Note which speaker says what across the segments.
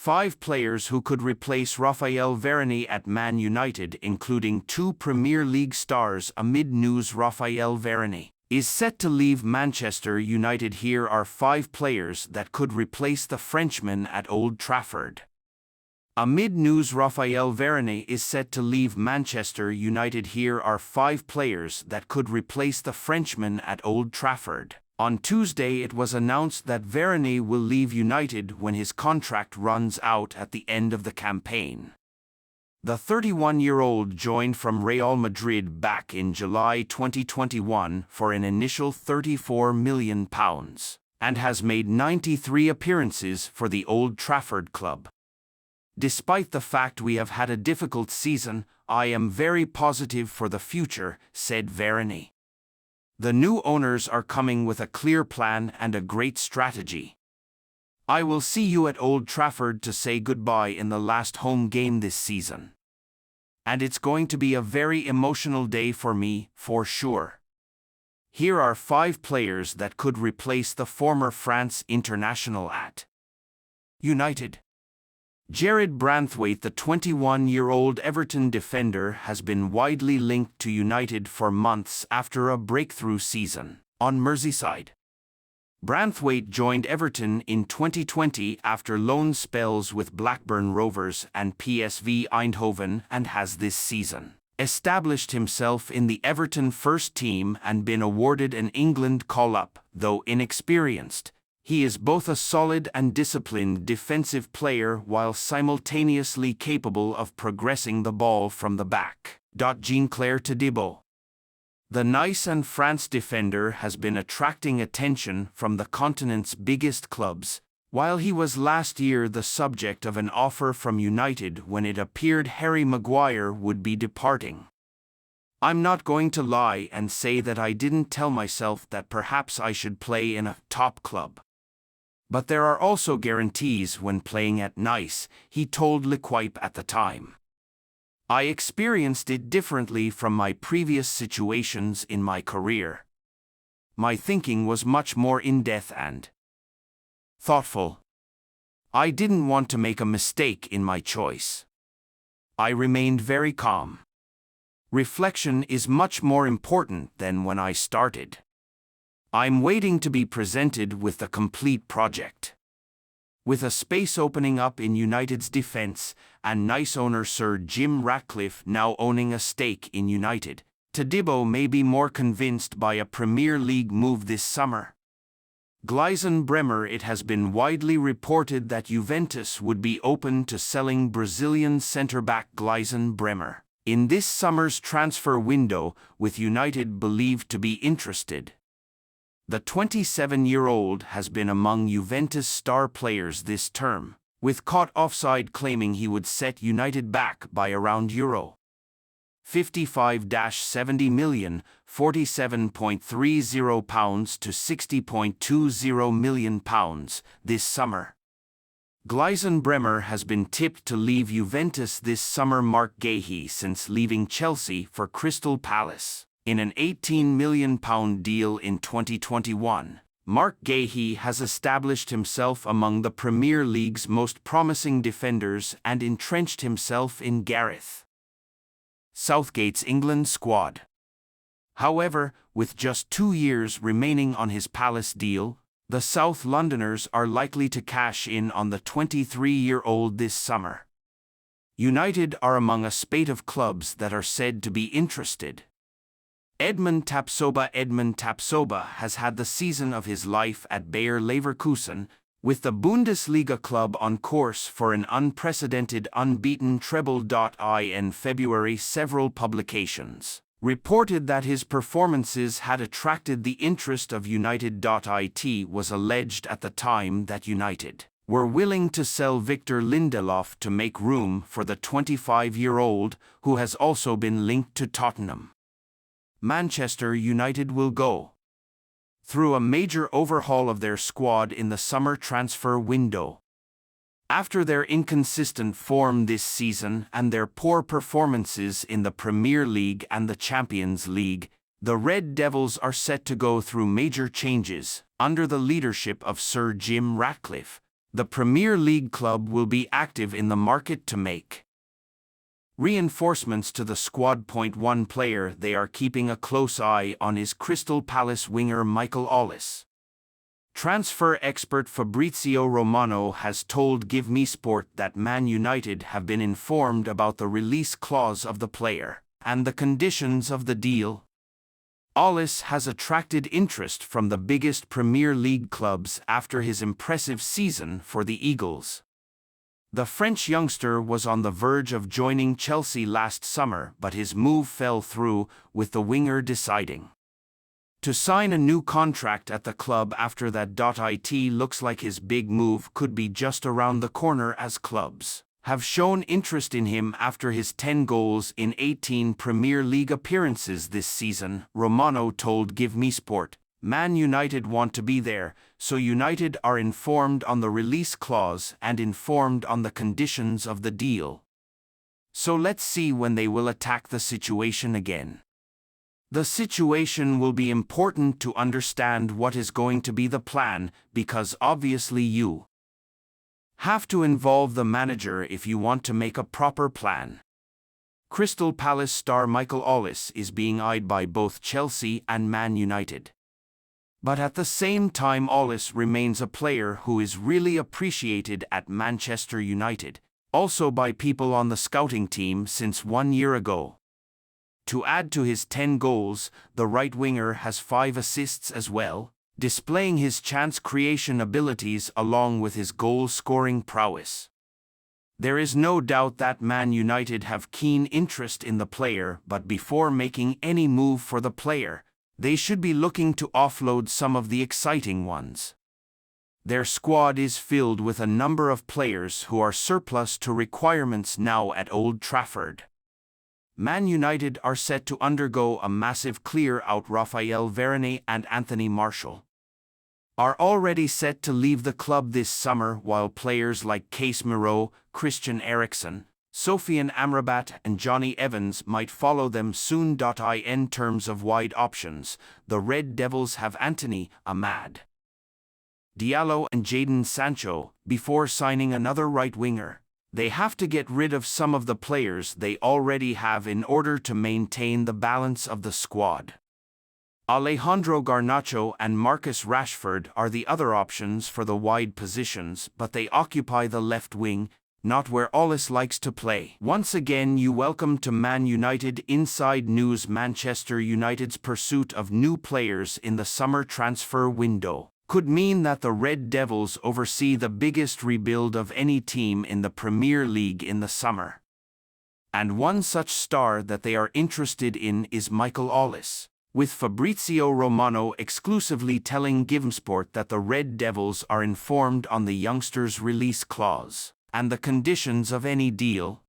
Speaker 1: 5 players who could replace Raphael Varane at Man United, including 2 Premier League stars amid news. Raphael Varane is set to leave Manchester United. Here are 5 players that could replace the Frenchman at Old Trafford. Amid news, Raphael Varane is set to leave Manchester United. Here are 5 players that could replace the Frenchman at Old Trafford. On Tuesday, it was announced that Varane will leave United when his contract runs out at the end of the campaign. The 31-year-old joined from Real Madrid back in July 2021 for an initial £34 million and has made 93 appearances for the Old Trafford club. "Despite the fact we have had a difficult season, I am very positive for the future," said Varane. "The new owners are coming with a clear plan and a great strategy. I will see you at Old Trafford to say goodbye in the last home game this season. And it's going to be a very emotional day for me, for sure." Here are 5 players that could replace the former France international at United. Jarrad Branthwaite. The 21-year-old Everton defender has been widely linked to United for months after a breakthrough season on Merseyside. Branthwaite joined Everton in 2020 after loan spells with Blackburn Rovers and PSV Eindhoven, and has this season established himself in the Everton first team and been awarded an England call-up. Though inexperienced, he is both a solid and disciplined defensive player while simultaneously capable of progressing the ball from the back. Jean-Claire Todibo. The Nice and France defender has been attracting attention from the continent's biggest clubs, while he was last year the subject of an offer from United when it appeared Harry Maguire would be departing. "I'm not going to lie and say that I didn't tell myself that perhaps I should play in a top club. But there are also guarantees when playing at Nice," he told L'Equipe at the time. "I experienced it differently from my previous situations in my career. My thinking was much more in-depth and thoughtful. I didn't want to make a mistake in my choice. I remained very calm. Reflection is much more important than when I started. I'm waiting to be presented with the complete project." With a space opening up in United's defense, and Nice owner Sir Jim Ratcliffe now owning a stake in United, Todibo may be more convinced by a Premier League move this summer. Gleisen Bremer. It has been widely reported that Juventus would be open to selling Brazilian centre-back Gleisen Bremer in this summer's transfer window, with United believed to be interested. The 27-year-old has been among Juventus' star players this term, with Caught Offside claiming he would set United back by around €55 70 million, £47.30 to £60.20 million this summer. Gleisen Bremer has been tipped to leave Juventus this summer. Mark Gahey since leaving Chelsea for Crystal Palace in an £18 million deal in 2021. Mark Gahey has established himself among the Premier League's most promising defenders and entrenched himself in Gareth Southgate's England squad. However, with just 2 years remaining on his Palace deal, the South Londoners are likely to cash in on the 23-year-old this summer. United are among a spate of clubs that are said to be interested. Edmund Tapsoba has had the season of his life at Bayer Leverkusen, with the Bundesliga club on course for an unprecedented unbeaten treble. In February, several publications reported that his performances had attracted the interest of United. It was alleged at the time that United were willing to sell Victor Lindelof to make room for the 25-year-old, who has also been linked to Tottenham. Manchester United will go through a major overhaul of their squad in the summer transfer window. After their inconsistent form this season and their poor performances in the Premier League and the Champions League, the Red Devils are set to go through major changes under the leadership of Sir Jim Ratcliffe, The Premier League club will be active in the market to make reinforcements to the squad. One player they are keeping a close eye on is Crystal Palace winger Michael Ollis. Transfer expert Fabrizio Romano has told Give Me Sport that Man United have been informed about the release clause of the player and the conditions of the deal. Ollis has attracted interest from the biggest Premier League clubs after his impressive season for the Eagles. The French youngster was on the verge of joining Chelsea last summer, but his move fell through, with the winger deciding to sign a new contract at the club after that. It looks like his big move could be just around the corner, as clubs have shown interest in him after his 10 goals in 18 Premier League appearances this season. Romano told Give Me Sport, Man United want to be there, so United are informed on the release clause and informed on the conditions of the deal. So let's see when they will attack the situation again. The situation will be important to understand what is going to be the plan, because obviously you have to involve the manager if you want to make a proper plan. Crystal Palace star Michael Ollis is being eyed by both Chelsea and Man United. But at the same time, Ollis remains a player who is really appreciated at Manchester United, also by people on the scouting team since 1 year ago. To add to his 10 goals, the right winger has 5 assists as well, displaying his chance creation abilities along with his goal-scoring prowess. There is no doubt that Man United have keen interest in the player, but before making any move for the player, they should be looking to offload some of the exciting ones. Their squad is filled with a number of players who are surplus to requirements now at Old Trafford. Man United are set to undergo a massive clear-out. Raphael Varane and Anthony Martial are already set to leave the club this summer, while players like Casemiro, Christian Eriksen, Sofiane Amrabat and Johnny Evans might follow them soon. In terms of wide options, the Red Devils have Anthony, Amad Diallo and Jadon Sancho. Before signing another right winger, they have to get rid of some of the players they already have in order to maintain the balance of the squad. Alejandro Garnacho and Marcus Rashford are the other options for the wide positions, but they occupy the left wing, not where Ollis likes to play. Once again, you welcome to Man United Inside News. Manchester United's pursuit of new players in the summer transfer window could mean that the Red Devils oversee the biggest rebuild of any team in the Premier League in the summer. And one such star that they are interested in is Michael Ollis, with Fabrizio Romano exclusively telling GiveMeSport that the Red Devils are informed on the youngster's release clause and the conditions of any deal.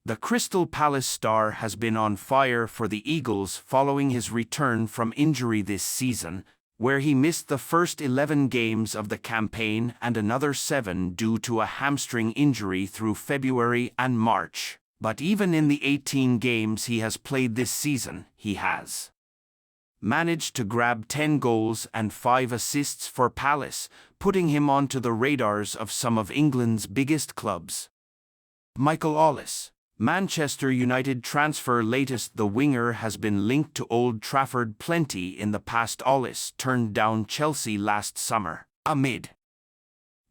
Speaker 1: The Crystal Palace star has been on fire for the Eagles following his return from injury this season, where he missed the first 11 games of the campaign and another 7 due to a hamstring injury through February and March. But even in the 18 games he has played this season, he has managed to grab 10 goals and 5 assists for Palace, putting him onto the radars of some of England's biggest clubs. Michael Ollis, Manchester United transfer latest. The winger has been linked to Old Trafford plenty in the past. Ollis turned down Chelsea last summer, amid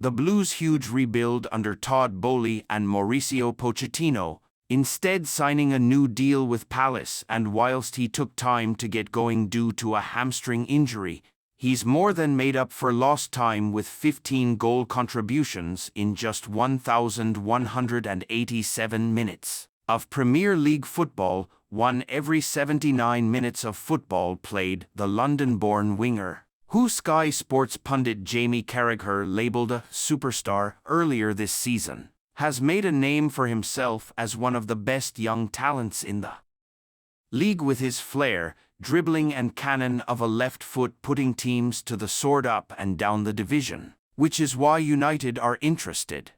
Speaker 1: the Blues' huge rebuild under Todd Boehly and Mauricio Pochettino, instead signing a new deal with Palace. And whilst he took time to get going due to a hamstring injury, he's more than made up for lost time with 15 goal contributions in just 1,187 minutes of Premier League football, 1 every 79 minutes of football played. The London-born winger, who Sky Sports pundit Jamie Carragher labelled a superstar earlier this season, has made a name for himself as one of the best young talents in the league, with his flair, dribbling and cannon of a left foot putting teams to the sword up and down the division, which is why United are interested.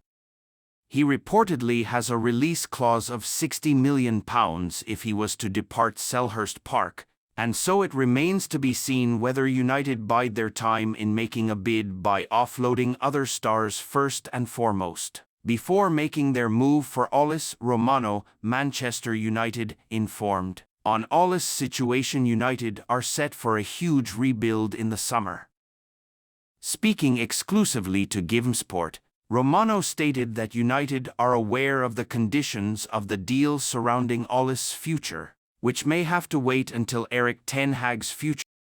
Speaker 1: He reportedly has a release clause of £60 million if he was to depart Selhurst Park, And so it remains to be seen whether United bide their time in making a bid by offloading other stars first and foremost, before making their move for Fabrizio Romano. Manchester United informed. On Fabrizio's situation, United are set for a huge rebuild in the summer. Speaking exclusively to GiveSport, Romano stated that United are aware of the conditions of the deal surrounding Fabrizio's future, which may have to wait until Erik ten Hag's future